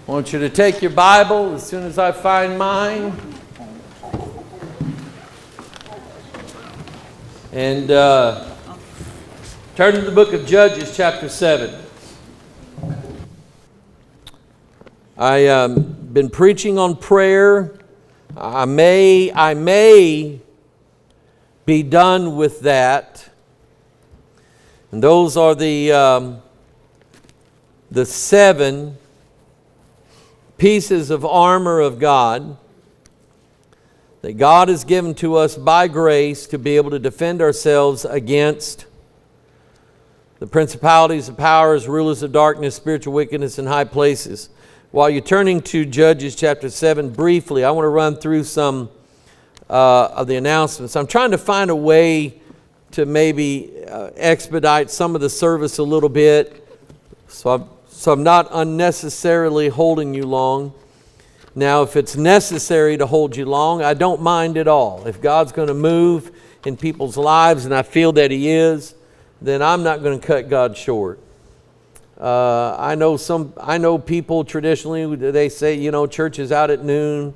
I want you to take your Bible as soon as I find mine. And turn to the book of Judges, chapter 7. I've been preaching on prayer. I may be done with that. And those are the 7 pieces of armor of God that God has given to us by grace to be able to defend ourselves against the principalities, the powers, rulers of darkness, spiritual wickedness in high places. While you're turning to Judges chapter 7 briefly, I want to run through some of the announcements. I'm trying to find a way to maybe expedite some of the service a little bit, so I'm not unnecessarily holding you long. Now, if it's necessary to hold you long, I don't mind at all. If God's going to move in people's lives, and I feel that He is, then I'm not going to cut God short. I know people traditionally, they say, church is out at noon.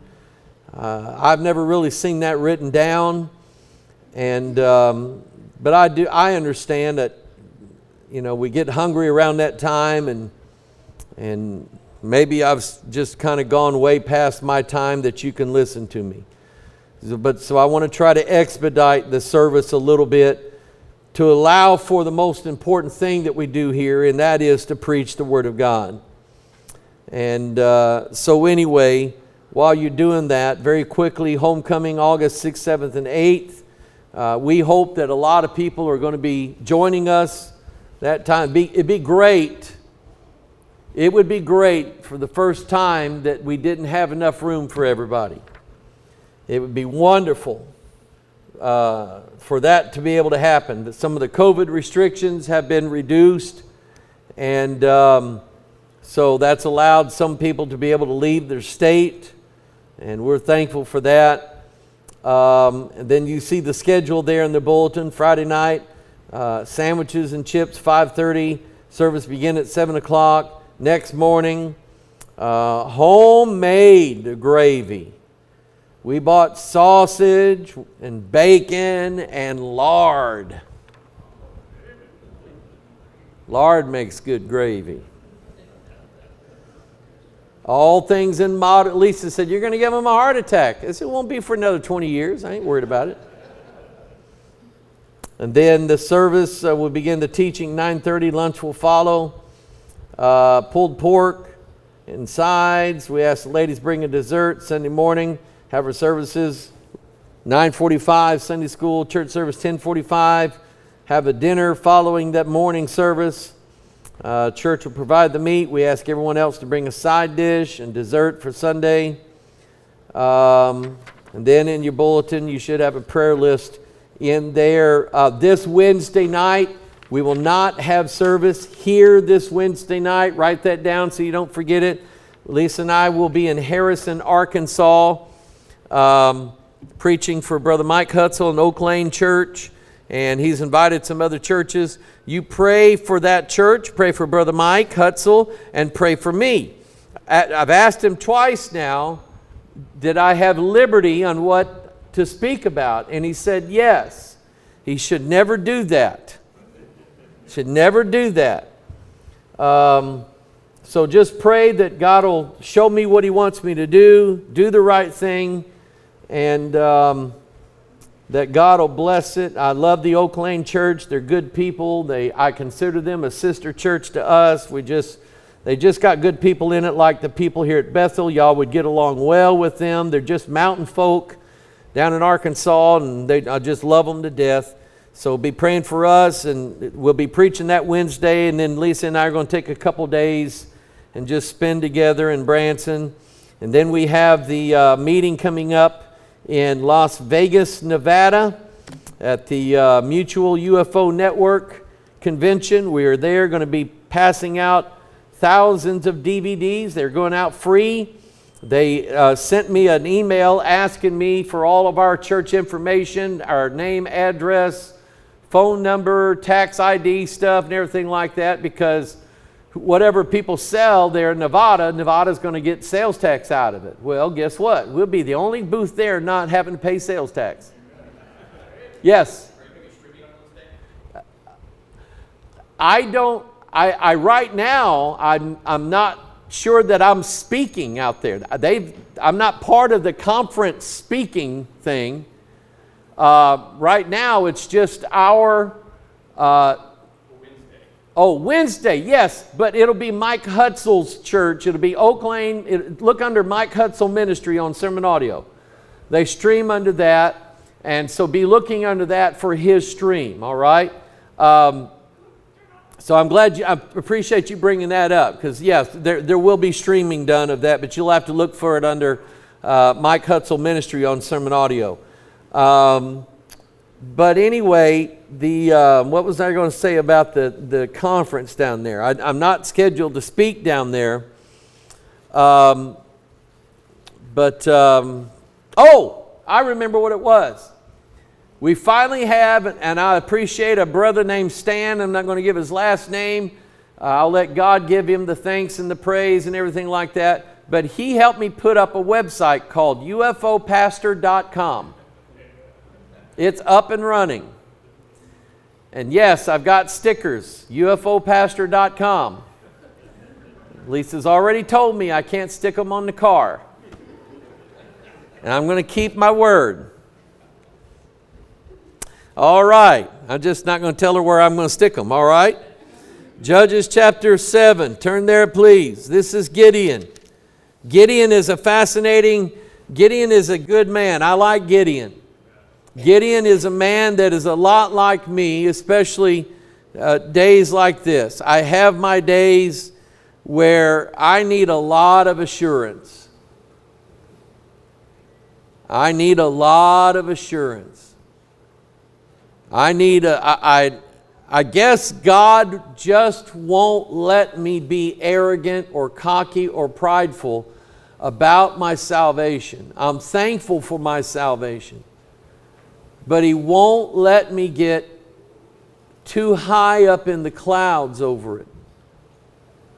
I've never really seen that written down, but I understand that, we get hungry around that time, and maybe I've just kind of gone way past my time that you can listen to me. So I want to try to expedite the service a little bit to allow for the most important thing that we do here, and that is to preach the Word of God. And so anyway, while you're doing that, very quickly, homecoming August 6th, 7th, and 8th. We hope that a lot of people are going to be joining us that time. It'd be great. It would be great for the first time that we didn't have enough room for everybody. It would be wonderful for that to be able to happen. That some of the COVID restrictions have been reduced, and so that's allowed some people to be able to leave their state, and we're thankful for that. And then you see the schedule there in the bulletin. Friday night, sandwiches and chips, 5:30. Service begin at 7 o'clock. Next morning, homemade gravy. We bought sausage and bacon and lard. Lard makes good gravy. All things in moderate. Lisa said, "You're going to give him a heart attack." I said, "It won't be for another 20 years. I ain't worried about it." And then the service will begin the teaching 9:30. Lunch will follow. Pulled pork and sides. We ask the ladies bring a dessert Sunday morning. Have our services 9:45, Sunday school, church service 10:45. Have a dinner following that morning service. Church will provide the meat. We ask everyone else to bring a side dish and dessert for Sunday. And then in your bulletin, you should have a prayer list in there. This Wednesday night, we will not have service here this Wednesday night. Write that down so you don't forget it. Lisa and I will be in Harrison, Arkansas, preaching for Brother Mike Hutzel in Oak Lane Church, and he's invited some other churches. You pray for that church, pray for Brother Mike Hutzel, and pray for me. I've asked him twice now, did I have liberty on what to speak about? And he said yes. He should never do that. Should never do that. So just pray that God will show me what He wants me to do the right thing, and that God will bless it. I love the Oak Lane Church. They're good people. I consider them a sister church to us. They just got good people in it, like the people here at Bethel. Y'all would get along well with them. They're just mountain folk down in Arkansas, and I just love them to death. So be praying for us, and we'll be preaching that Wednesday, and then Lisa and I are going to take a couple days and just spend together in Branson. And then we have the meeting coming up in Las Vegas, Nevada at the Mutual UFO Network Convention. We are there going to be passing out thousands of DVDs. They're going out free. They sent me an email asking me for all of our church information, our name, address, phone number, tax ID stuff, and everything like that, because whatever people sell there in Nevada, Nevada's going to get sales tax out of it. Well, guess what? We'll be the only booth there not having to pay sales tax. Yes. Right now, I'm not sure that I'm speaking out there. I'm not part of the conference speaking thing. Right now, it's just our Wednesday, yes, but it'll be Mike Hutzel's church. It'll be Oak Lane. Look under Mike Hutzel Ministry on Sermon Audio. They stream under that, and so be looking under that for his stream, all right? So I'm glad I appreciate you bringing that up, because yes, there will be streaming done of that, but you'll have to look for it under Mike Hutzel Ministry on Sermon Audio. But anyway, what was I going to say about the conference down there? I'm not scheduled to speak down there. I remember what it was. We finally have, and I appreciate a brother named Stan. I'm not going to give his last name. I'll let God give him the thanks and the praise and everything like that. But he helped me put up a website called UFOpastor.com. It's up and running. And yes, I've got stickers, UFOpastor.com. Lisa's already told me I can't stick them on the car. And I'm going to keep my word. All right. I'm just not going to tell her where I'm going to stick them, all right? Judges chapter 7. Turn there, please. This is Gideon. Gideon is a good man. I like Gideon. Gideon is a man that is a lot like me, especially days like this. I have my days where I need a lot of assurance. I need a lot of assurance. I guess God just won't let me be arrogant or cocky or prideful about my salvation. I'm thankful for my salvation. But He won't let me get too high up in the clouds over it.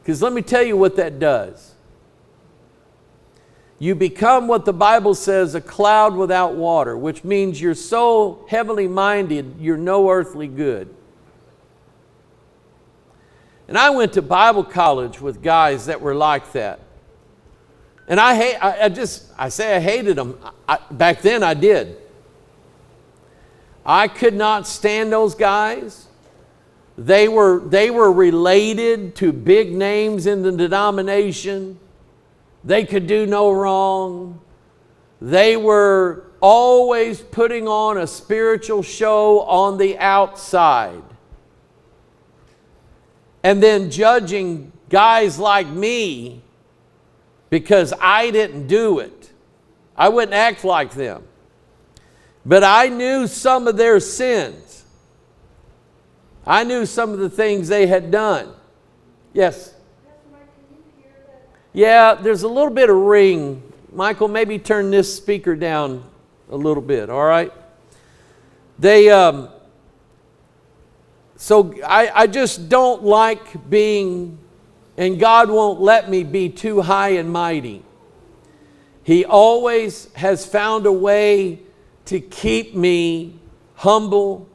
Because let me tell you what that does. You become what the Bible says, a cloud without water, which means you're so heavenly minded, you're no earthly good. And I went to Bible college with guys that were like that. And I hated them. Back then I did. I could not stand those guys. They were related to big names in the denomination. They could do no wrong. They were always putting on a spiritual show on the outside. And then judging guys like me because I didn't do it. I wouldn't act like them. But I knew some of their sins. I knew some of the things they had done. Yes? Yeah, there's a little bit of ring. Michael, maybe turn this speaker down a little bit, all right? So I just don't like being, and God won't let me be too high and mighty. He always has found a way to keep me humble,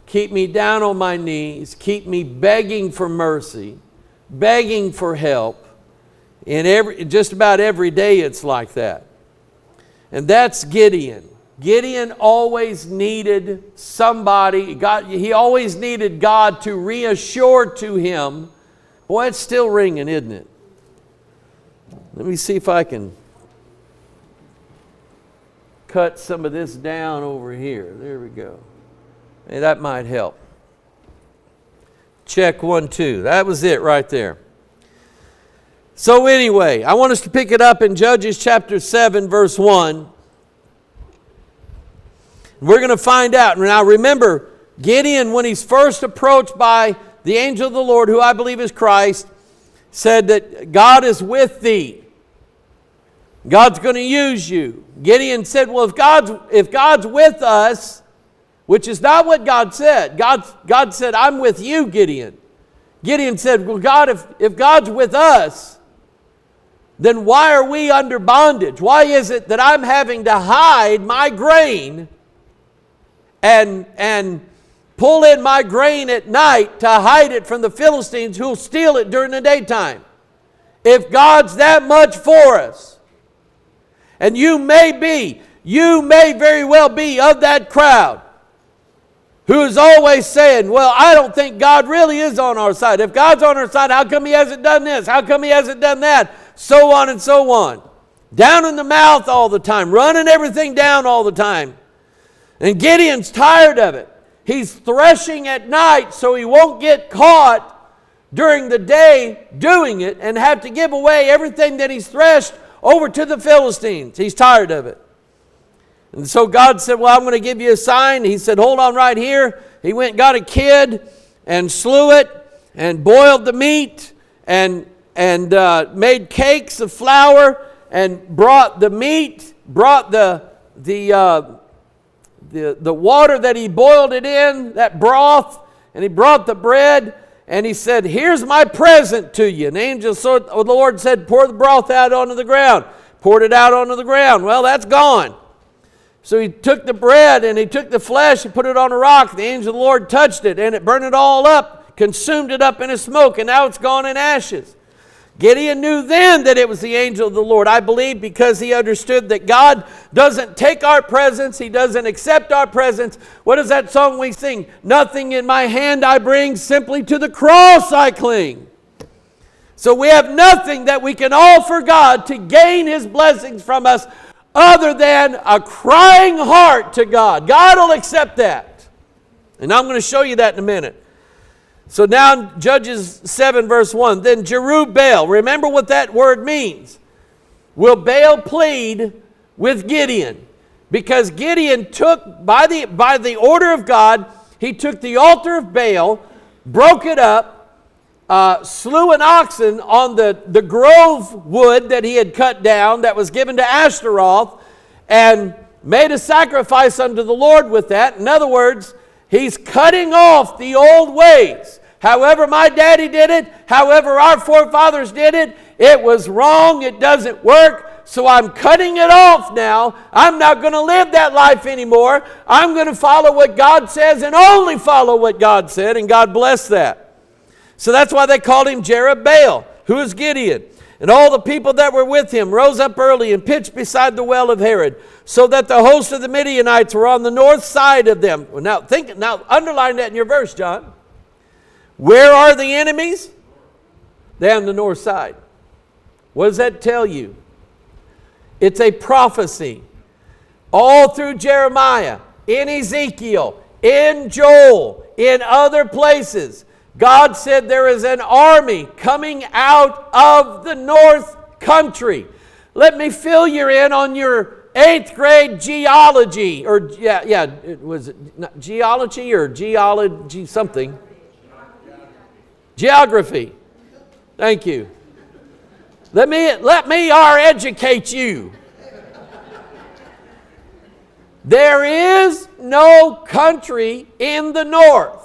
keep me down on my knees, keep me begging for mercy, begging for help. Just about every day it's like that. And that's Gideon. Gideon always needed somebody, he always needed God to reassure to him. Boy, it's still ringing, isn't it? Let me see if I can cut some of this down over here. There we go. Hey, that might help. Check 1, 2. That was it right there. So anyway, I want us to pick it up in Judges chapter 7, verse 1. We're going to find out. Now remember, Gideon, when he's first approached by the angel of the Lord, who I believe is Christ, said that God is with thee. God's going to use you. Gideon said, well, if God's with us, which is not what God said. God said, I'm with you, Gideon. Gideon said, well, God, if God's with us, then why are we under bondage? Why is it that I'm having to hide my grain and pull in my grain at night to hide it from the Philistines who'll steal it during the daytime? If God's that much for us, and you may very well be of that crowd who's always saying, well, I don't think God really is on our side. If God's on our side, how come He hasn't done this? How come He hasn't done that? So on and so on. Down in the mouth all the time, running everything down all the time. And Gideon's tired of it. He's threshing at night so he won't get caught during the day doing it and have to give away everything that he's threshed over to the Philistines. He's tired of it. And so God said, well, I'm going to give you a sign. He said, hold on right here. He went and got a kid and slew it and boiled the meat and made cakes of flour and brought the meat, brought the water that he boiled it in, that broth, and he brought the bread, and he said, here's my present to you. And the angel of the Lord said, pour the broth out onto the ground. Poured it out onto the ground. Well, that's gone. So he took the bread and he took the flesh, he put it on a rock. The angel of the Lord touched it and it burned it all up, consumed it up in a smoke, and now it's gone in ashes. Gideon knew then that it was the angel of the Lord, I believe, because he understood that God doesn't take our presence. He doesn't accept our presence. What is that song we sing? Nothing in my hand I bring, simply to the cross I cling. So we have nothing that we can offer God to gain His blessings from us other than a crying heart to God. God will accept that. And I'm going to show you that in a minute. So now Judges 7 verse 1. Then Jerubbaal, remember what that word means. Will Baal plead with Gideon? Because Gideon took, by the order of God, he took the altar of Baal, broke it up, slew an oxen on the grove wood that he had cut down that was given to Ashtaroth, and made a sacrifice unto the Lord with that. In other words, he's cutting off the old ways. However my daddy did it, however our forefathers did it, it was wrong, it doesn't work, so I'm cutting it off now. I'm not going to live that life anymore. I'm going to follow what God says and only follow what God said, and God bless that. So that's why they called him Jerubbaal, who is Gideon. And all the people that were with him rose up early and pitched beside the well of Harod, so that the host of the Midianites were on the north side of them. Well, now underline that in your verse, John. Where are the enemies? They're on the north side. What does that tell you? It's a prophecy. All through Jeremiah, in Ezekiel, in Joel, in other places, God said there is an army coming out of the north country. Let me fill you in on your 8th grade geology, was it not geology or geology something? Geography. Thank you. Let me educate you. There is no country in the north.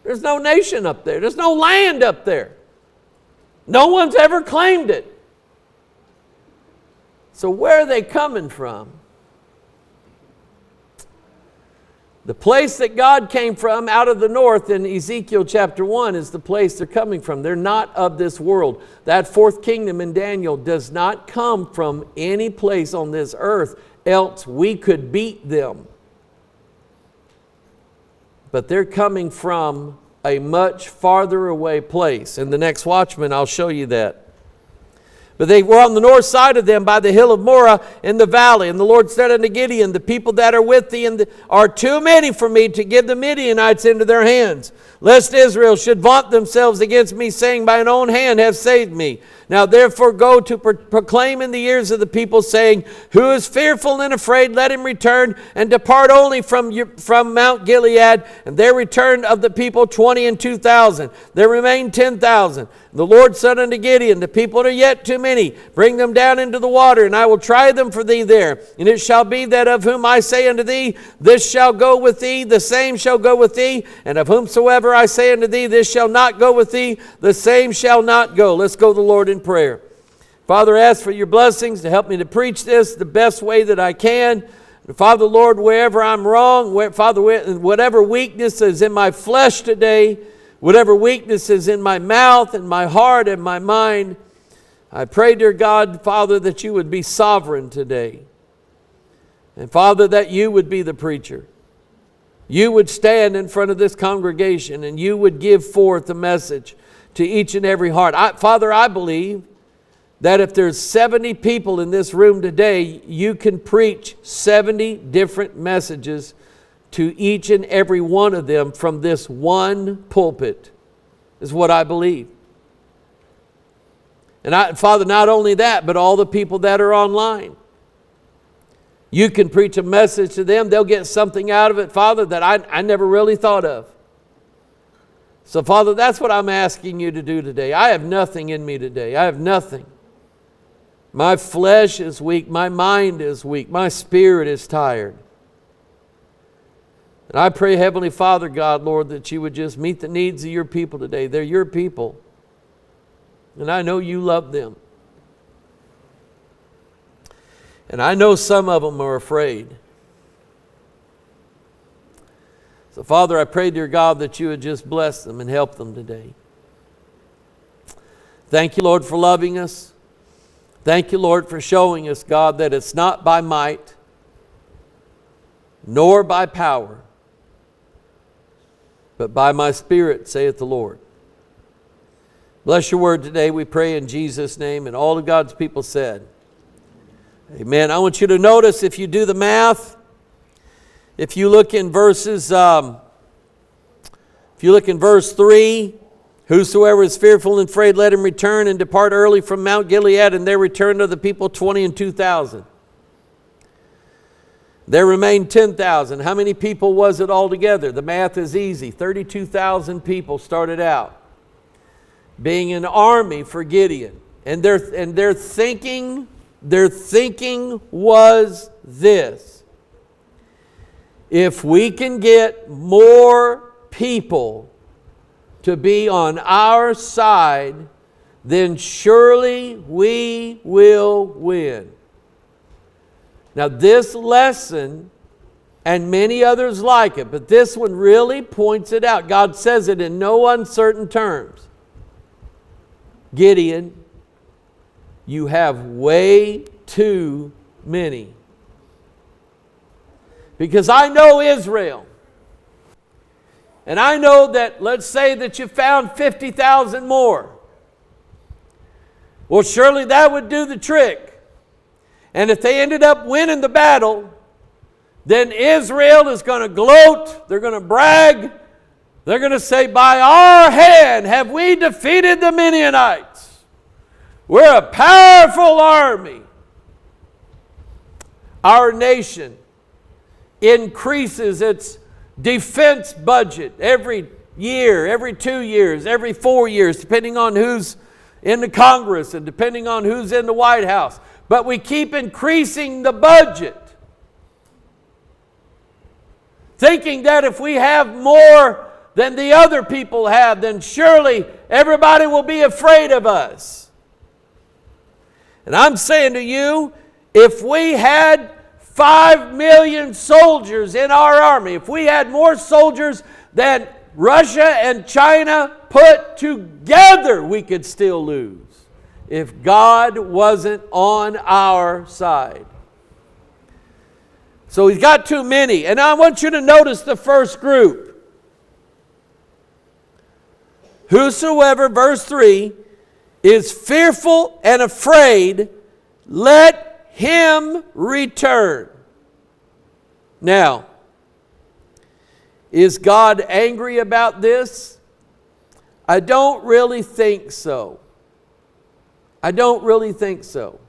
There's no nation up there. There's no land up there. No one's ever claimed it. So where are they coming from? The place that God came from out of the north in Ezekiel chapter 1 is the place they're coming from. They're not of this world. That fourth kingdom in Daniel does not come from any place on this earth, else we could beat them. But they're coming from a much farther away place. In the next Watchman, I'll show you that. But they were on the north side of them by the hill of Moreh in the valley. And the Lord said unto Gideon, the people that are with thee are too many for me to give the Midianites into their hands, lest Israel should vaunt themselves against me, saying, Mine own hand hath saved me. Now therefore go to proclaim in the ears of the people, saying, Who is fearful and afraid, let him return, and depart only from Mount Gilead. And there returned of the people 22,000. There remained 10,000. The Lord said unto Gideon, the people are yet too many. Bring them down into the water, and I will try them for thee there. And it shall be that of whom I say unto thee, this shall go with thee, the same shall go with thee. And of whomsoever I say unto thee, this shall not go with thee, the same shall not go. Let's go to the Lord in prayer. Father, I ask for your blessings to help me to preach this the best way that I can. Father, Lord, wherever I'm wrong, Father, whatever weakness is in my flesh today, whatever weakness is in my mouth and my heart and my mind, I pray, dear God, Father, that you would be sovereign today. And Father, that you would be the preacher. You would stand in front of this congregation and you would give forth a message to each and every heart. Father, I believe that if there's 70 people in this room today, you can preach 70 different messages to each and every one of them from this one pulpit, is what I believe. And Father, not only that, but all the people that are online. You can preach a message to them. They'll get something out of it, Father, that I never really thought of. So, Father, that's what I'm asking you to do today. I have nothing in me today. I have nothing. My flesh is weak. My mind is weak. My spirit is tired. And I pray, Heavenly Father, God, Lord, that you would just meet the needs of your people today. They're your people. And I know you love them. And I know some of them are afraid. So, Father, I pray, dear God, that you would just bless them and help them today. Thank you, Lord, for loving us. Thank you, Lord, for showing us, God, that it's not by might, nor by power, but by my Spirit, saith the Lord. Bless your word today, we pray in Jesus' name. And all of God's people said, amen. I want you to notice, if you do the math, if you look in verse 3, whosoever is fearful and afraid, let him return and depart early from Mount Gilead. And there returned of the people 20 and 2,000. There remained 10,000. How many people was it altogether? The math is easy. 32,000 people started out being an army for Gideon. And their thinking was this: if we can get more people to be on our side, then surely we will win. Now this lesson, and many others like it, but this one really points it out. God says it in no uncertain terms. Gideon, you have way too many. Because I know Israel. And I know that, let's say that you found 50,000 more. Well, surely that would do the trick. And if they ended up winning the battle, then Israel is going to gloat, they're going to brag, they're going to say, by our hand have we defeated the Midianites. We're a powerful army. Our nation increases its defense budget every year, every 2 years, every 4 years, depending on who's in the Congress and depending on who's in the White House. But we keep increasing the budget, thinking that if we have more than the other people have, then surely everybody will be afraid of us. And I'm saying to you, if we had 5 million soldiers in our army, if we had more soldiers than Russia and China put together, we could still lose if God wasn't on our side. So he's got too many. And I want you to notice the first group. Whosoever, verse 3, is fearful and afraid, let him return. Now, is God angry about this? I don't really think so. I don't really think so.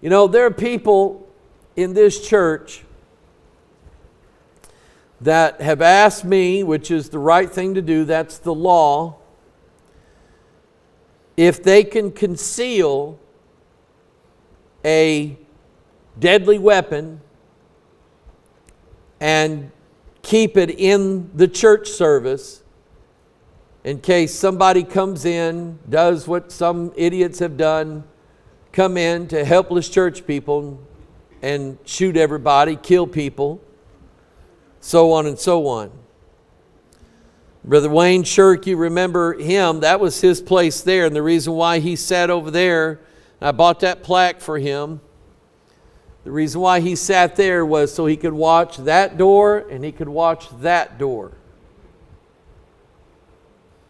You know, there are people in this church that have asked me, which is the right thing to do, that's the law, if they can conceal a deadly weapon and keep it in the church service in case somebody comes in, does what some idiots have done, come in to helpless church people and shoot everybody, kill people, so on and so on. Brother Wayne Shirk, you remember him, that was his place there, and the reason why he sat over there, I bought that plaque for him. The reason why he sat there was so he could watch that door and he could watch that door.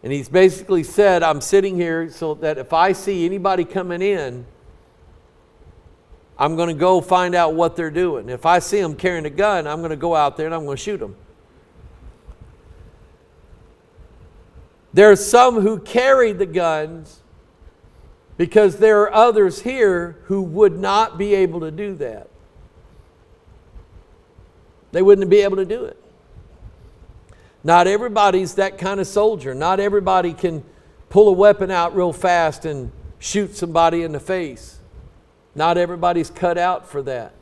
And he's basically said, I'm sitting here so that if I see anybody coming in, I'm going to go find out what they're doing. If I see them carrying a gun, I'm going to go out there and I'm going to shoot them. There are some who carry the guns because there are others here who would not be able to do that. They wouldn't be able to do it. Not everybody's that kind of soldier. Not everybody can pull a weapon out real fast and shoot somebody in the face. Not everybody's cut out for that.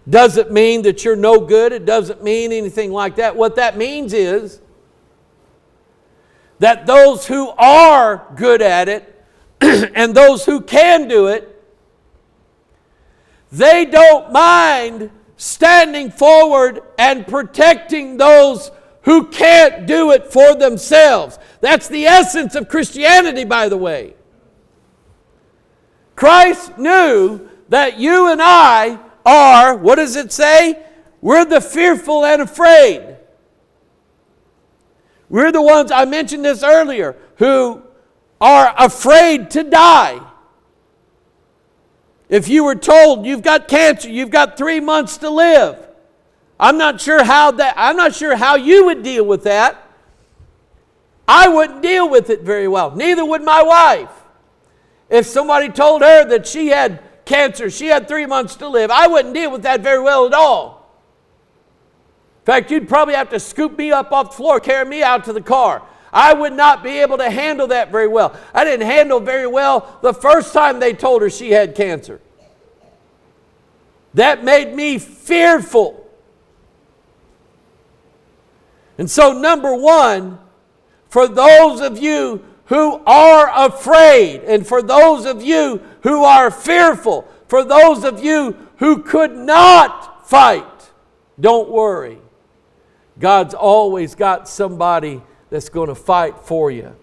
Doesn't mean that you're no good. It doesn't mean anything like that. What that means is that those who are good at it and those who can do it, they don't mind standing forward and protecting those who can't do it for themselves. That's the essence of Christianity, by the way. Christ knew that you and I are, what does it say? We're the fearful and afraid. We're the ones, I mentioned this earlier, who are afraid to die. If you were told you've got cancer, you've got 3 months to live, I'm not sure how you would deal with that. I wouldn't deal with it very well. Neither would my wife. If somebody told her that she had cancer, she had 3 months to live, I wouldn't deal with that very well at all. In fact, you'd probably have to scoop me up off the floor, carry me out to the car. I would not be able to handle that very well. I didn't handle very well the first time they told her she had cancer. That made me fearful. And so, number one, for those of you who are afraid, and for those of you who are fearful, for those of you who could not fight, don't worry. God's always got somebody that's going to fight for you.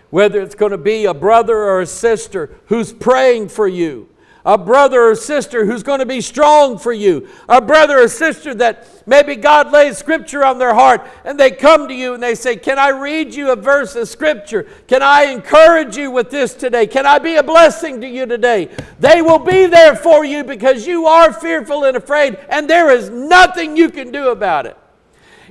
Whether it's going to be a brother or a sister who's praying for you, a brother or sister who's going to be strong for you, a brother or sister that maybe God lays Scripture on their heart and they come to you and they say, can I read you a verse of Scripture? Can I encourage you with this today? Can I be a blessing to you today? They will be there for you because you are fearful and afraid, and there is nothing you can do about it.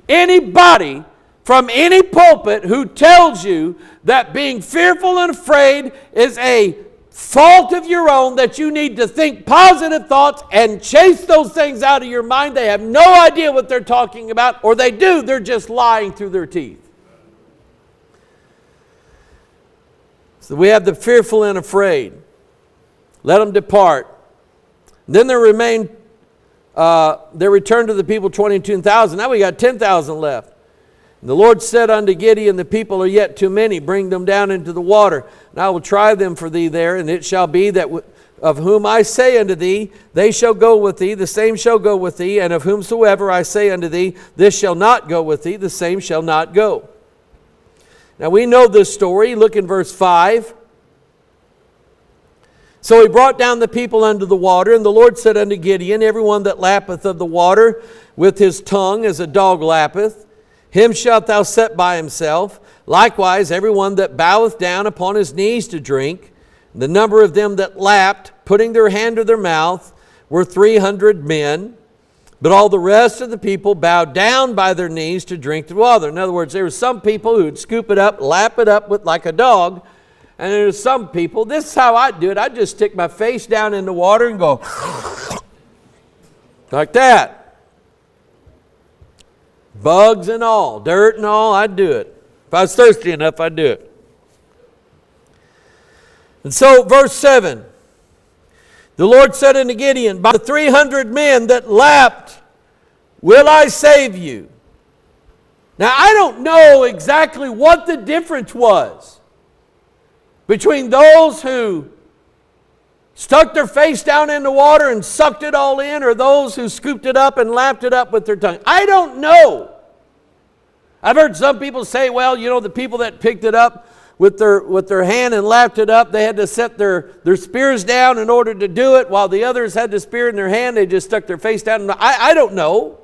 Anybody from any pulpit who tells you that being fearful and afraid is a fault of your own, that you need to think positive thoughts and chase those things out of your mind, they have no idea what they're talking about, or they do, they're just lying through their teeth. So we have the fearful and afraid. Let them depart. Then there returned to the people 22,000. Now we got 10,000 left. And the Lord said unto Gideon, the people are yet too many. Bring them down into the water, and I will try them for thee there. And it shall be that of whom I say unto thee, they shall go with thee, the same shall go with thee. And of whomsoever I say unto thee, this shall not go with thee, the same shall not go. Now we know this story. Look in verse 5. So he brought down the people unto the water, and the Lord said unto Gideon, everyone that lappeth of the water with his tongue as a dog lappeth, him shalt thou set by himself. Likewise, everyone that boweth down upon his knees to drink. The number of them that lapped, putting their hand to their mouth, were 300 men. But all the rest of the people bowed down by their knees to drink the water. In other words, there were some people who would scoop it up, lap it up with like a dog. And there's some people, this is how I do it. I just stick my face down in the water and go like that. Bugs and all, dirt and all, I'd do it. If I was thirsty enough, I'd do it. And so, verse 7, the Lord said unto Gideon, by the 300 men that lapped, will I save you. Now, I don't know exactly what the difference was between those who stuck their face down in the water and sucked it all in, or those who scooped it up and lapped it up with their tongue. I don't know. I've heard some people say, well, you know, the people that picked it up with their hand and lapped it up, they had to set their spears down in order to do it, while the others had the spear in their hand. They just stuck their face down. I don't know.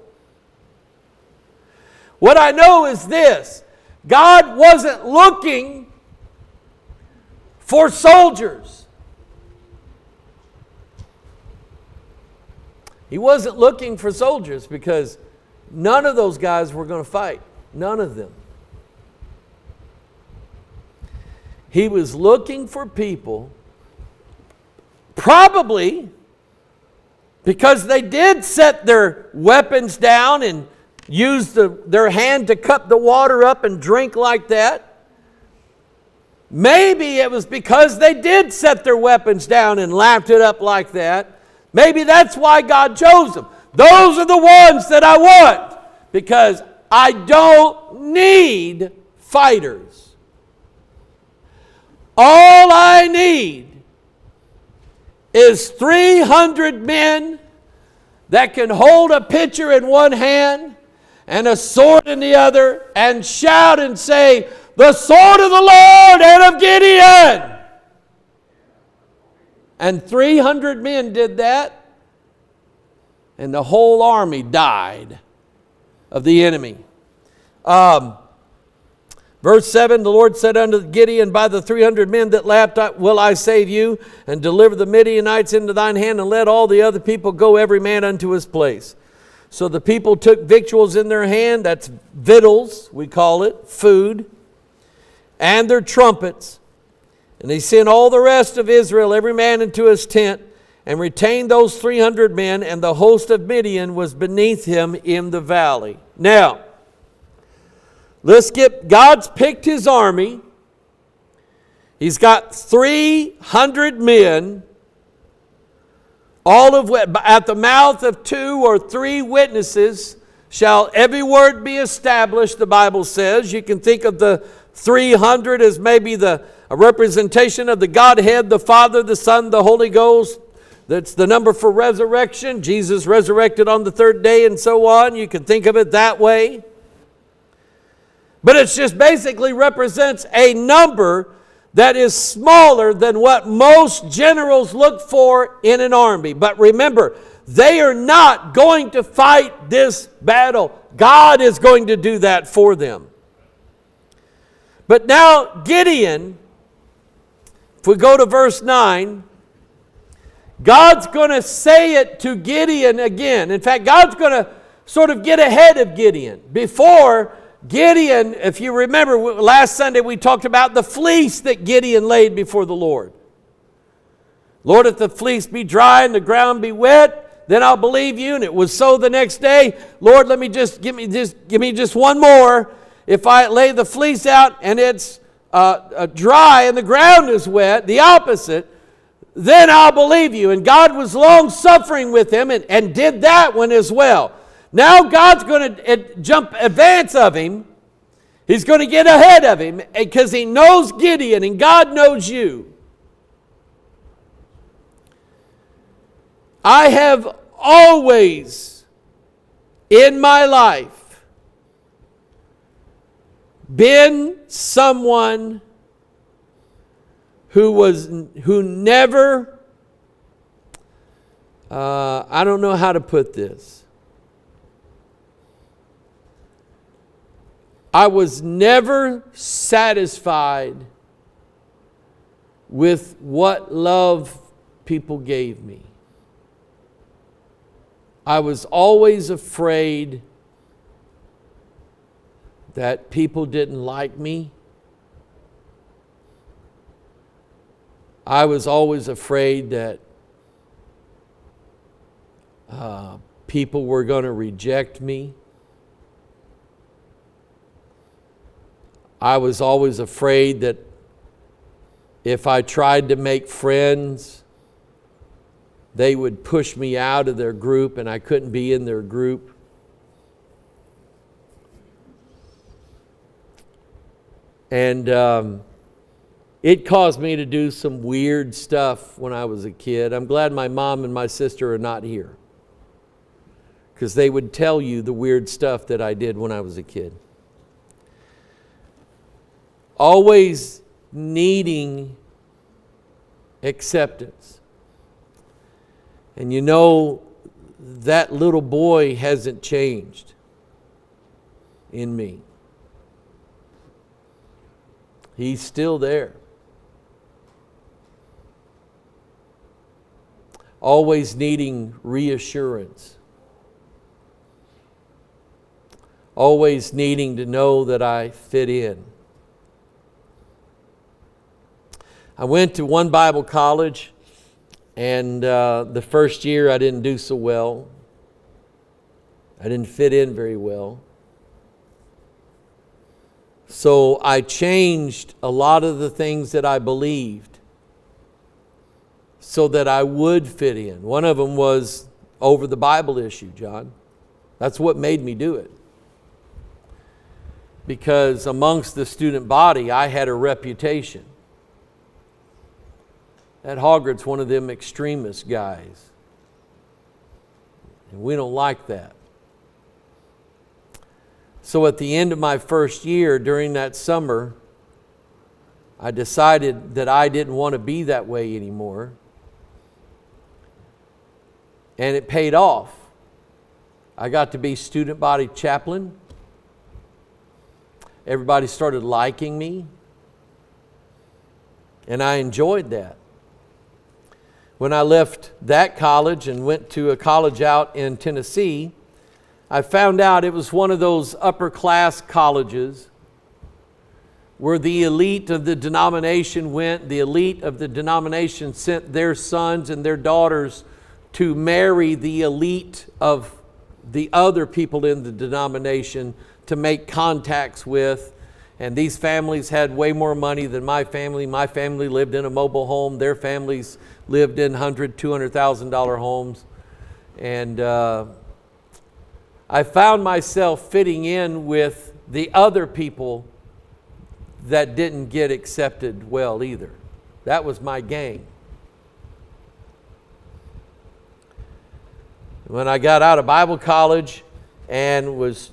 What I know is this: God wasn't looking for soldiers. He wasn't looking for soldiers because none of those guys were going to fight. None of them. He was looking for people, probably because they did set their weapons down and use their hand to cup the water up and drink like that. Maybe it was because they did set their weapons down and lapped it up like that. Maybe that's why God chose them. Those are the ones that I want, because I don't need fighters. All I need is 300 men that can hold a pitcher in one hand and a sword in the other and shout and say, the sword of the Lord and of Gideon. And 300 men did that, and the whole army died of the enemy. Verse 7, the Lord said unto Gideon, by the 300 men that lapped will I save you, and deliver the Midianites into thine hand, and let all the other people go every man unto his place. So the people took victuals in their hand, that's victuals, we call it, food, and their trumpets. And they sent all the rest of Israel, every man into his tent, and retained those 300 men, and the host of Midian was beneath him in the valley. Now, God's picked his army. He's got 300 men, all of which, at the mouth of 2 or 3 witnesses shall every word be established, the Bible says. You can think of the 300 as maybe a representation of the Godhead, the Father, the Son, the Holy Ghost. That's the number for resurrection. Jesus resurrected on the 3rd day and so on. You can think of it that way. But it just basically represents a number that is smaller than what most generals look for in an army. But remember, they are not going to fight this battle. God is going to do that for them. But now Gideon, if we go to verse 9, God's going to say it to Gideon again. In fact, God's going to sort of get ahead of Gideon. Before Gideon, if you remember, last Sunday we talked about the fleece that Gideon laid before the Lord. Lord, if the fleece be dry and the ground be wet, then I'll believe you. And it was so the next day. Lord, give me just one more. If I lay the fleece out and it's dry and the ground is wet, the opposite, then I'll believe you. And God was long suffering with him and did that one as well. Now God's going to advance of him. He's going to get ahead of him because he knows Gideon and God knows you. I have always in my life been someone who never, I don't know how to put this. I was never satisfied with what love people gave me. I was always afraid that people didn't like me. I was always afraid that people were going to reject me. I was always afraid that If I tried to make friends, they would push me out of their group and I couldn't be in their group. And it caused me to do some weird stuff when I was a kid. I'm glad my mom and my sister are not here, because they would tell you the weird stuff that I did when I was a kid. Always needing acceptance. And you know, that little boy hasn't changed in me. He's still there. Always needing reassurance. Always needing to know that I fit in. I went to one Bible college, and the first year I didn't do so well. I didn't fit in very well. So I changed a lot of the things that I believed so that I would fit in. One of them was over the Bible issue, John. That's what made me do it. Because amongst the student body, I had a reputation. That Hoggart's one of them extremist guys. And we don't like that. So at the end of my first year, during that summer, I decided that I didn't want to be that way anymore. And it paid off. I got to be student body chaplain. Everybody started liking me. And I enjoyed that. When I left that college and went to a college out in Tennessee, I found out it was one of those upper class colleges where the elite of the denomination went. The elite of the denomination sent their sons and their daughters to marry the elite of the other people in the denomination to make contacts with. And these families had way more money than my family. My family lived in a mobile home. Their families lived in $100,000, $200,000 homes. And I found myself fitting in with the other people that didn't get accepted well either. That was my gang. When I got out of Bible college and was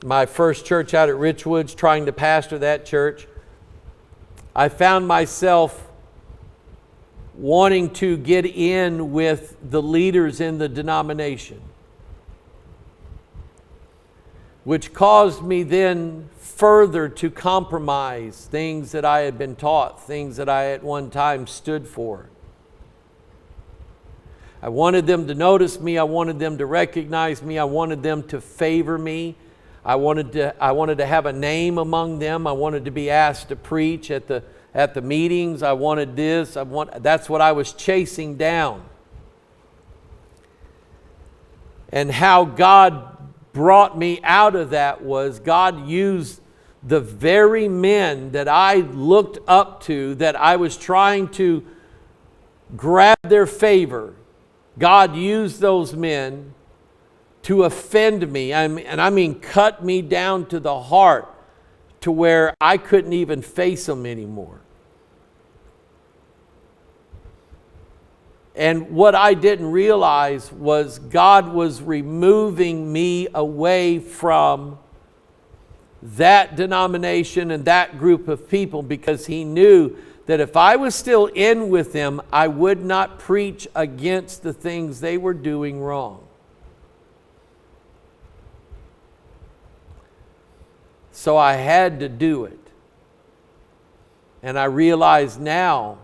my first church out at Richwoods, trying to pastor that church, I found myself wanting to get in with the leaders in the denomination, which caused me then further to compromise things that I had been taught, things that I at one time stood for. I wanted them to notice me. I wanted them to recognize me. I wanted them to favor me. I wanted to have a name among them. I wanted to be asked to preach at the meetings. I wanted this. That's what I was chasing down. And how God brought me out of that was God used the very men that I looked up to, that I was trying to grab their favor. God used those men to offend me, and I mean cut me down to the heart, to where I couldn't even face them anymore. And what I didn't realize was God was removing me away from that denomination and that group of people, because He knew that if I was still in with them, I would not preach against the things they were doing wrong. So I had to do it. And I realize now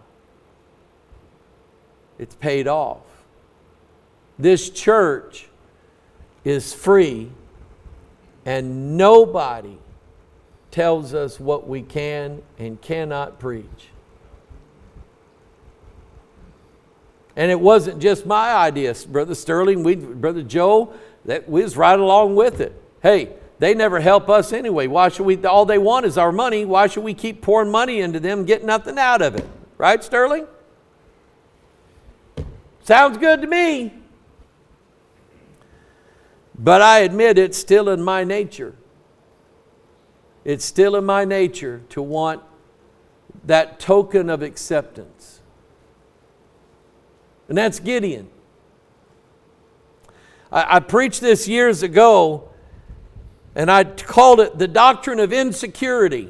it's paid off. This church is free, and nobody tells us what we can and cannot preach. And it wasn't just my idea, Brother Sterling, Brother Joe, that we was right along with it. Hey, they never help us anyway. Why should we? All they want is our money. Why should we keep pouring money into them and get nothing out of it? Right, Sterling? Sounds good to me. But I admit it's still in my nature. It's still in my nature to want that token of acceptance. And that's Gideon. I preached this years ago, and I called it the doctrine of insecurity.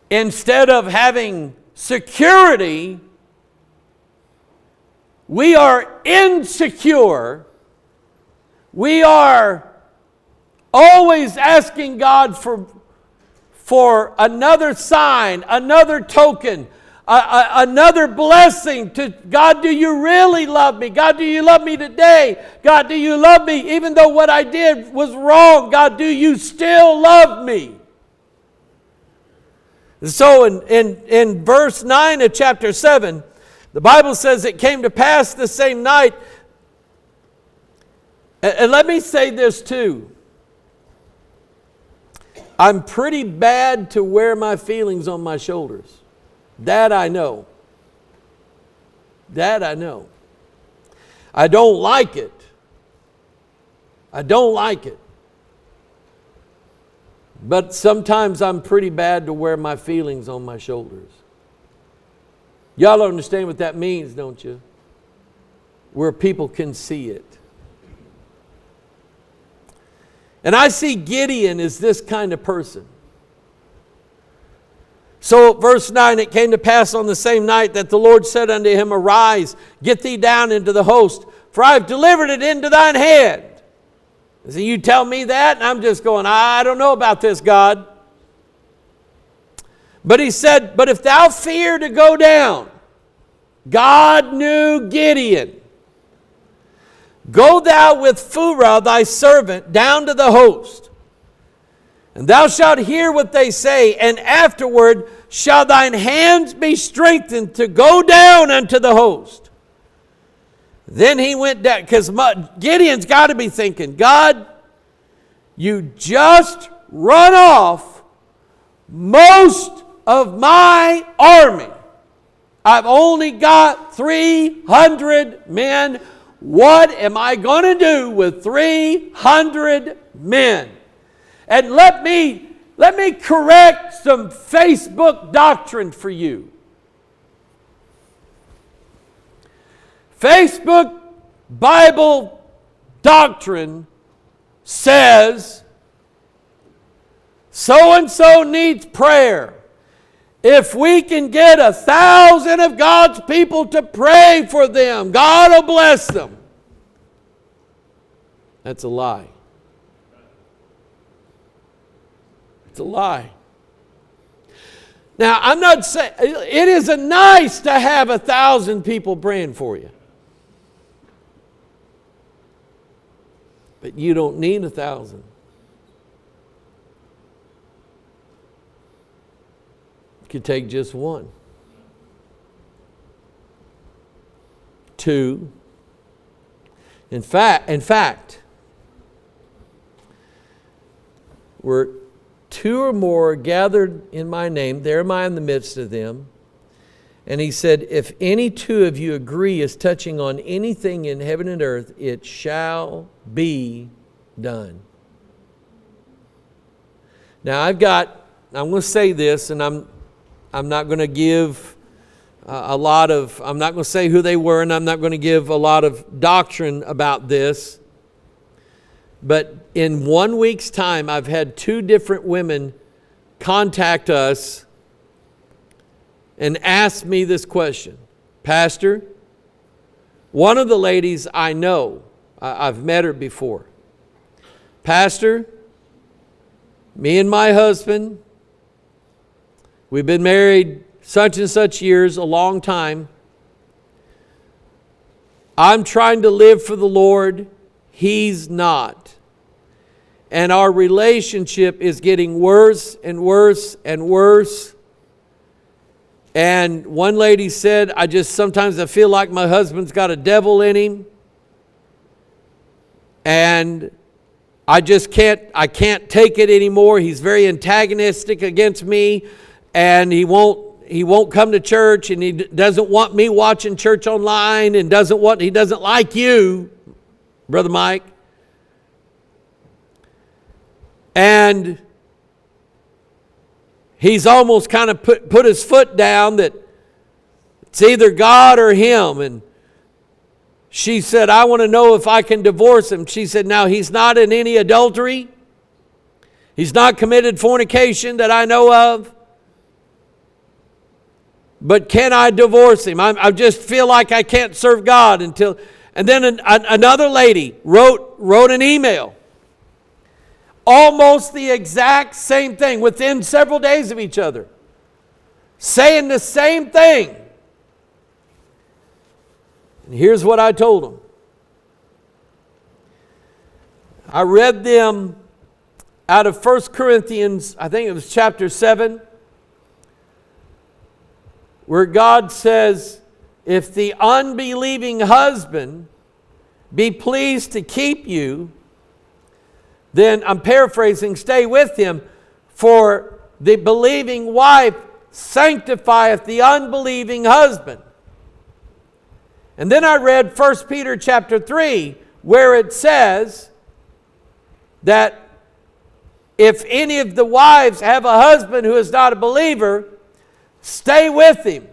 Instead of having security, we are insecure. We are always asking God for another sign, another token, another blessing. To God, do you really love me? God, do you love me today? God, do you love me even though what I did was wrong? God, do you still love me? So in verse 9 of chapter 7, the Bible says it came to pass the same night. And let me say this too. I'm pretty bad to wear my feelings on my shoulders. That I know. That I know. I don't like it. I don't like it. But sometimes I'm pretty bad to wear my feelings on my shoulders. Y'all understand what that means, don't you? Where people can see it. And I see Gideon as this kind of person. So verse 9, it came to pass on the same night that the Lord said unto him, Arise, get thee down into the host, for I have delivered it into thine hand. So you tell me that, and I'm just going, I don't know about this, God. But he said, But if thou fear to go down, God knew Gideon. Go thou with Phurah thy servant down to the host, and thou shalt hear what they say, and afterward shall thine hands be strengthened to go down unto the host. Then he went down, because Gideon's got to be thinking, God, you just run off most of my army. I've only got 300 men. What am I going to do with 300 men? And let me correct some Facebook doctrine for you. Facebook Bible doctrine says so-and-so needs prayer. If we can get 1,000 of God's people to pray for them, God will bless them. That's a lie. It's a lie. Now, I'm not saying, it is nice to have 1,000 people praying for you. But you don't need 1,000. You could take just one. 2. In fact, where 2 or more gathered in my name, there am I in the midst of them. And he said, if any 2 of you agree as touching on anything in heaven and earth, it shall be done. Now I'm going to say this, and I'm not going to give I'm not going to say who they were, and I'm not going to give a lot of doctrine about this. But in 1 week's time, I've had 2 different women contact us and ask me this question. Pastor, one of the ladies I know, I've met her before. Pastor, me and my husband, we've been married such and such years, a long time. I'm trying to live for the Lord. He's not. And our relationship is getting worse and worse and worse. And one lady said, sometimes I feel like my husband's got a devil in him. And I can't take it anymore. He's very antagonistic against me. and he won't come to church, and he doesn't want me watching church online, and he doesn't like you, Brother Mike. And he's almost kind of put his foot down that it's either God or him. And she said, I want to know if I can divorce him. She said, now he's not in any adultery. He's not committed fornication that I know of. But can I divorce him? I just feel like I can't serve God until... And then another lady wrote an email. Almost the exact same thing within several days of each other. Saying the same thing. And here's what I told them. I read them out of 1 Corinthians, I think it was chapter 7, where God says, if the unbelieving husband be pleased to keep you, then, I'm paraphrasing, stay with him, for the believing wife sanctifieth the unbelieving husband. And then I read 1 Peter chapter 3, where it says that if any of the wives have a husband who is not a believer, stay with him.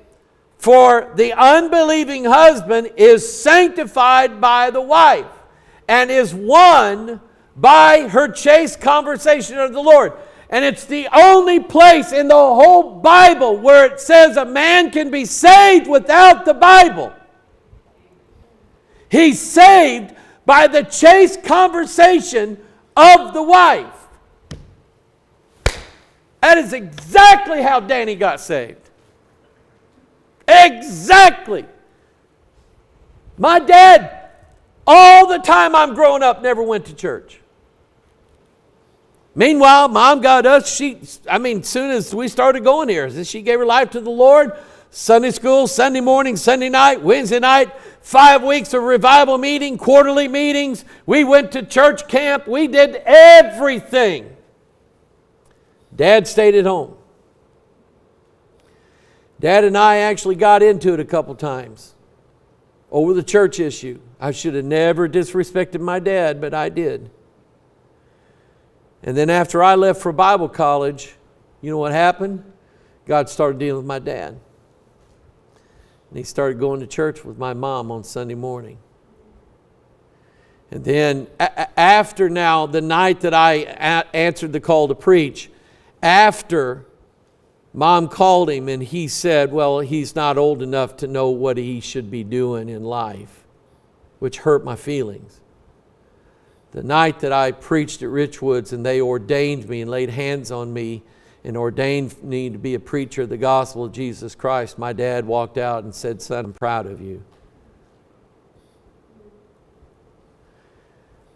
For the unbelieving husband is sanctified by the wife and is won by her chaste conversation of the Lord. And it's the only place in the whole Bible where it says a man can be saved without the Bible. He's saved by the chaste conversation of the wife. That is exactly how Danny got saved. Exactly. My dad, all the time I'm growing up, never went to church. Meanwhile, Mom got us, soon as we started going here, she gave her life to the Lord. Sunday school, Sunday morning, Sunday night, Wednesday night, 5 weeks of revival meeting, quarterly meetings. We went to church camp. We did everything. Dad stayed at home. Dad and I actually got into it a couple times over the church issue. I should have never disrespected my dad, but I did. And then after I left for Bible college, you know what happened? God started dealing with my dad. And he started going to church with my mom on Sunday morning. And then after now, the night that I answered the call to preach, after Mom called him and he said, well, he's not old enough to know what he should be doing in life, which hurt my feelings. The night that I preached at Richwoods and they ordained me and laid hands on me and ordained me to be a preacher of the gospel of Jesus Christ, my dad walked out and said, son, I'm proud of you.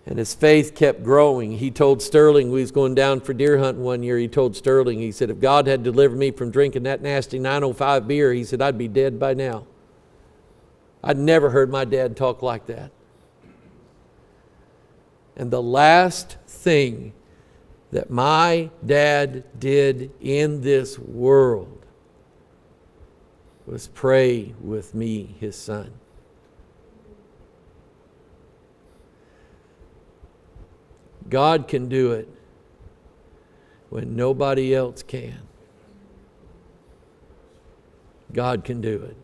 And his faith kept growing. He told Sterling, we was going down for deer hunting one year, he told Sterling, he said, if God had delivered me from drinking that nasty 905 beer, he said, I'd be dead by now. I'd never heard my dad talk like that. And the last thing that my dad did in this world was pray with me, his son. God can do it when nobody else can. God can do it.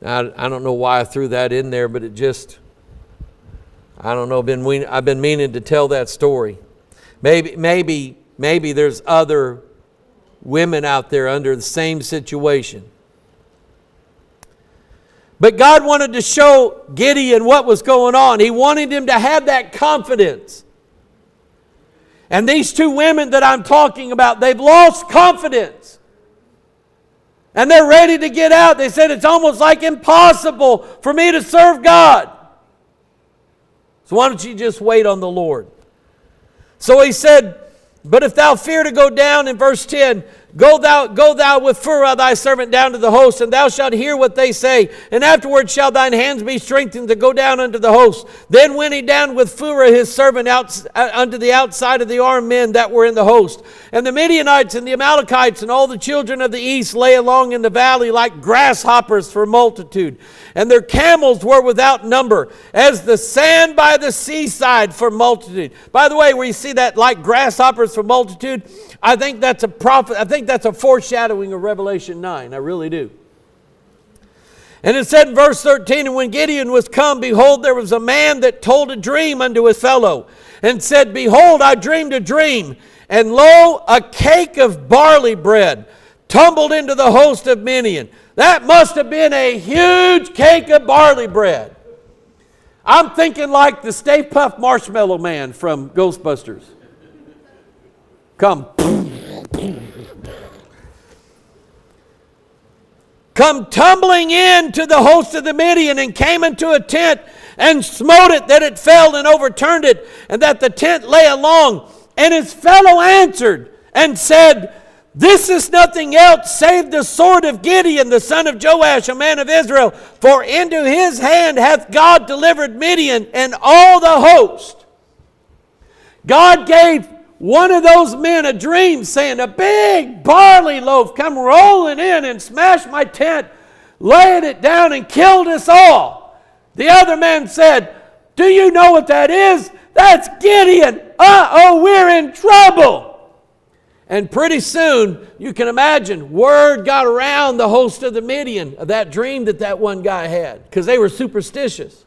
Now, I don't know why I threw that in there, but it just, I don't know, I've been meaning to tell that story. Maybe there's other women out there under the same situation. But God wanted to show Gideon what was going on. He wanted him to have that confidence. And these two women that I'm talking about, they've lost confidence. And they're ready to get out. They said, it's almost like impossible for me to serve God. So why don't you just wait on the Lord? So he said, but if thou fear to go down, in verse 10, Go thou with Phurah thy servant down to the host, and thou shalt hear what they say. And afterward shall thine hands be strengthened to go down unto the host. Then went he down with Phurah his servant unto the outside of the armed men that were in the host. And the Midianites and the Amalekites and all the children of the east lay along in the valley like grasshoppers for multitude. And their camels were without number, as the sand by the seaside for multitude. By the way, where you see that like grasshoppers for multitude, I think that's a prophet. I think that's a foreshadowing of Revelation 9. I really do. And it said in verse 13, and when Gideon was come, behold, there was a man that told a dream unto his fellow, and said, behold, I dreamed a dream, and lo, a cake of barley bread tumbled into the host of Midian. That must have been a huge cake of barley bread. I'm thinking like the Stay Puft Marshmallow Man from Ghostbusters. Come tumbling into the host of the Midian, and came into a tent, and smote it that it fell, and overturned it, and that the tent lay along. And his fellow answered and said, this is nothing else save the sword of Gideon, the son of Joash, a man of Israel. For into his hand hath God delivered Midian and all the host. God gave one of those men a dream, saying, a big barley loaf come rolling in and smashed my tent, laid it down and killed us all. The other man said, do you know what that is? That's Gideon. Uh-oh, we're in trouble. And pretty soon, you can imagine, word got around the host of the Midian of that dream that one guy had, because they were superstitious.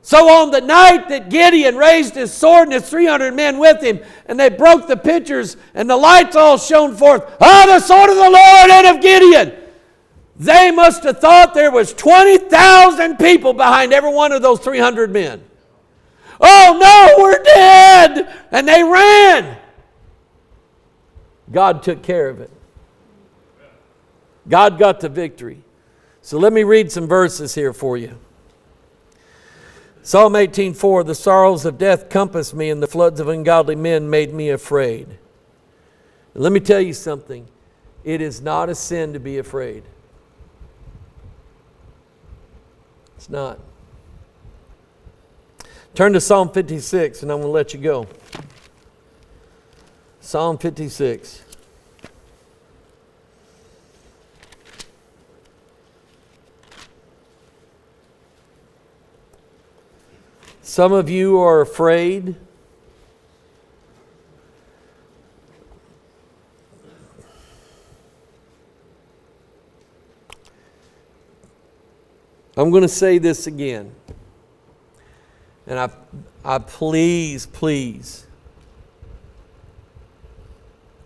So on the night that Gideon raised his sword and his 300 men with him, and they broke the pitchers and the lights all shone forth, the sword of the Lord and of Gideon. They must have thought there was 20,000 people behind every one of those 300 men. Oh no, we're dead! And they ran. God took care of it. God got the victory. So let me read some verses here for you. Psalm 18:4, the sorrows of death compassed me, and the floods of ungodly men made me afraid. And let me tell you something. It is not a sin to be afraid. It's not. Turn to Psalm 56, and I'm going to let you go. Psalm 56. Some of you are afraid. I'm going to say this again. And I please,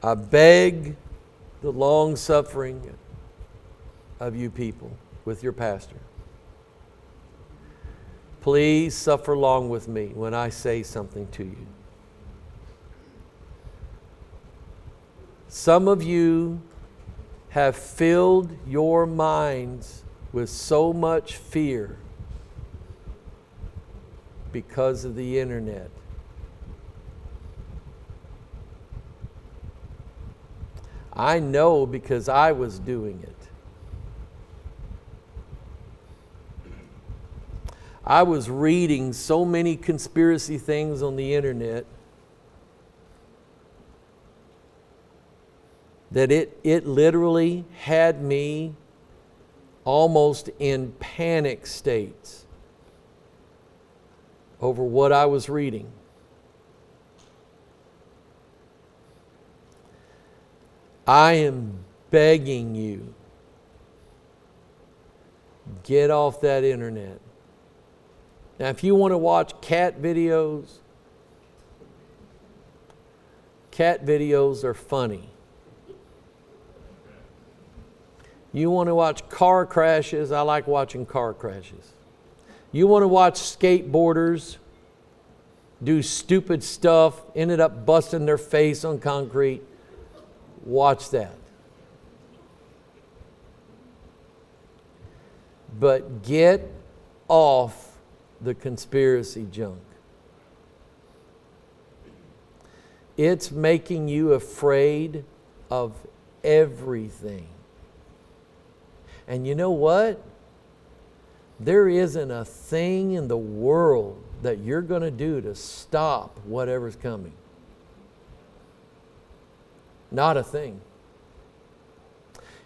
I beg the long suffering of you people with your pastor. Please suffer long with me when I say something to you. Some of you have filled your minds with so much fear because of the internet. I know because I was doing it. I was reading so many conspiracy things on the internet that it literally had me almost in panic states over what I was reading. I am begging you, get off that internet. Now, if you want to watch cat videos are funny. You want to watch car crashes, I like watching car crashes. You want to watch skateboarders do stupid stuff, ended up busting their face on concrete, watch that. But get off the conspiracy junk. It's making you afraid of everything. And you know what? There isn't a thing in the world that you're going to do to stop whatever's coming. Not a thing.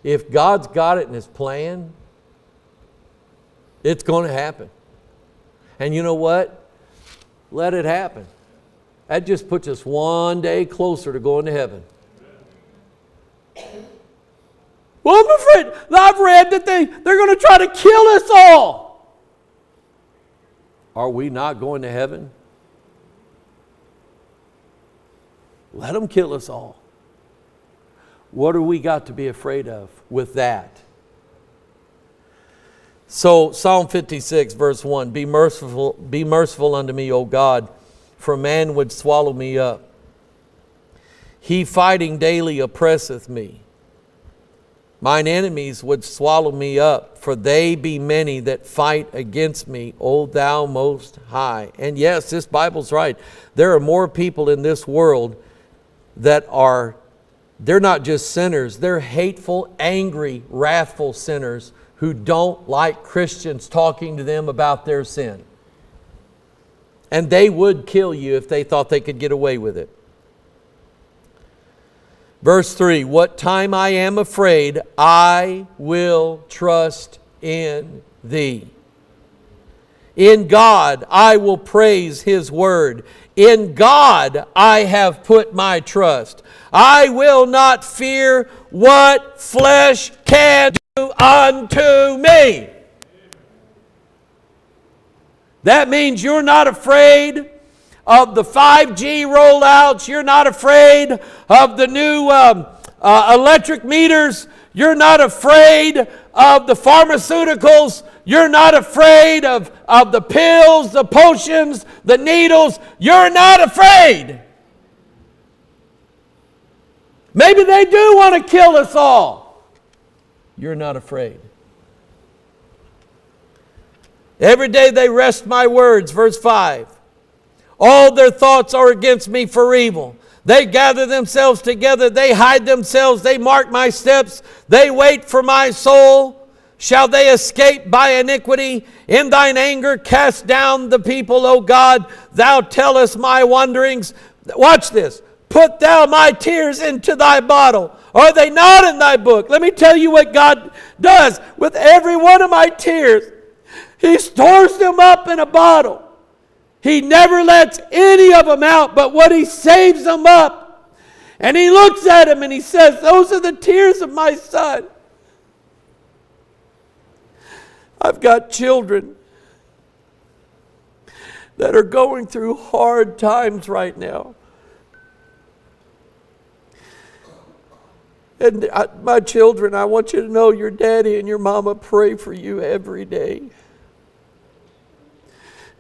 If God's got it in His plan, it's going to happen. And you know what? Let it happen. That just puts us one day closer to going to heaven. Well, I'm afraid. I've read that they're going to try to kill us all. Are we not going to heaven? Let them kill us all. What do we got to be afraid of with that? So Psalm 56 verse 1, be merciful unto me, O God, for man would swallow me up. He fighting daily oppresseth me. Mine enemies would swallow me up, for they be many that fight against me, O thou most high. And yes, this Bible's right. There are more people in this world that they're not just sinners, they're hateful, angry, wrathful sinners who don't like Christians talking to them about their sin. And they would kill you if they thought they could get away with it. Verse 3, what time I am afraid, I will trust in Thee. In God I will praise His word. In God I have put my trust. I will not fear what flesh can do unto me. That means you're not afraid of the 5G rollouts. You're not afraid of the new electric meters. You're not afraid of the pharmaceuticals. You're not afraid of the pills, the potions, the needles. You're not afraid. Maybe they do want to kill us all. You're not afraid. Every day they wrest my words, verse 5. All their thoughts are against me for evil. They gather themselves together. They hide themselves. They mark my steps. They wait for my soul. Shall they escape by iniquity? In thine anger cast down the people, O God. Thou tellest my wanderings. Watch this. Put thou my tears into thy bottle. Are they not in thy book? Let me tell you what God does with every one of my tears. He stores them up in a bottle. He never lets any of them out, but what He saves them up. And He looks at them and He says, those are the tears of my son. I've got children that are going through hard times right now. And my children, I want you to know your daddy and your mama pray for you every day.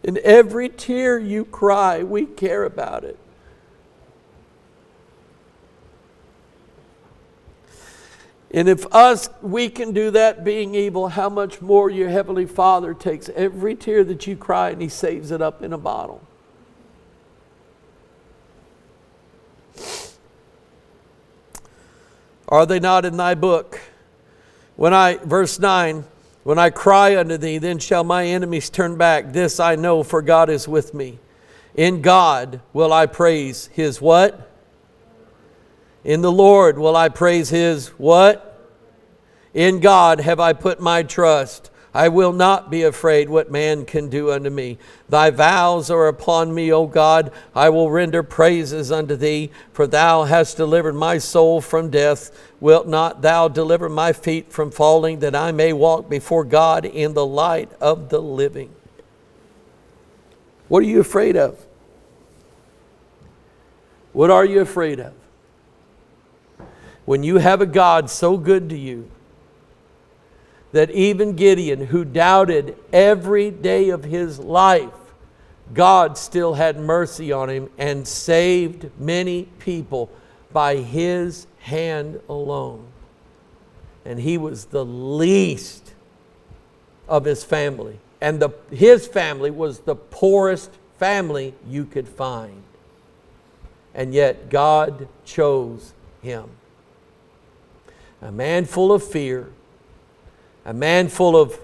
And every tear you cry, we care about it. And if we can do that being evil, how much more your Heavenly Father takes every tear that you cry and He saves it up in a bottle. Are they not in thy book? Verse 9, when I cry unto thee, then shall my enemies turn back. This I know, for God is with me. In God will I praise His what? In the Lord will I praise His what? In God have I put my trust. I will not be afraid what man can do unto me. Thy vows are upon me, O God. I will render praises unto Thee, for Thou hast delivered my soul from death. Wilt not Thou deliver my feet from falling, that I may walk before God in the light of the living? What are you afraid of? What are you afraid of? When you have a God so good to you, that even Gideon, who doubted every day of his life, God still had mercy on him and saved many people by His hand alone. And he was the least of his family. And his family was the poorest family you could find. And yet God chose him. a man full of fear, a man full of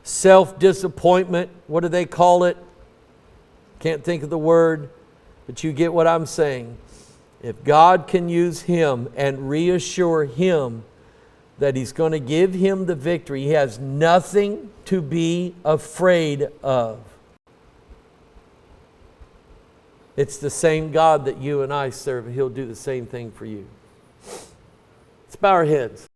self-disappointment. What do they call it? Can't think of the word, but you get what I'm saying. If God can use him and reassure him that he's going to give him the victory, he has nothing to be afraid of. It's the same God that you and I serve, and he'll do the same thing for you. Let's bow our heads.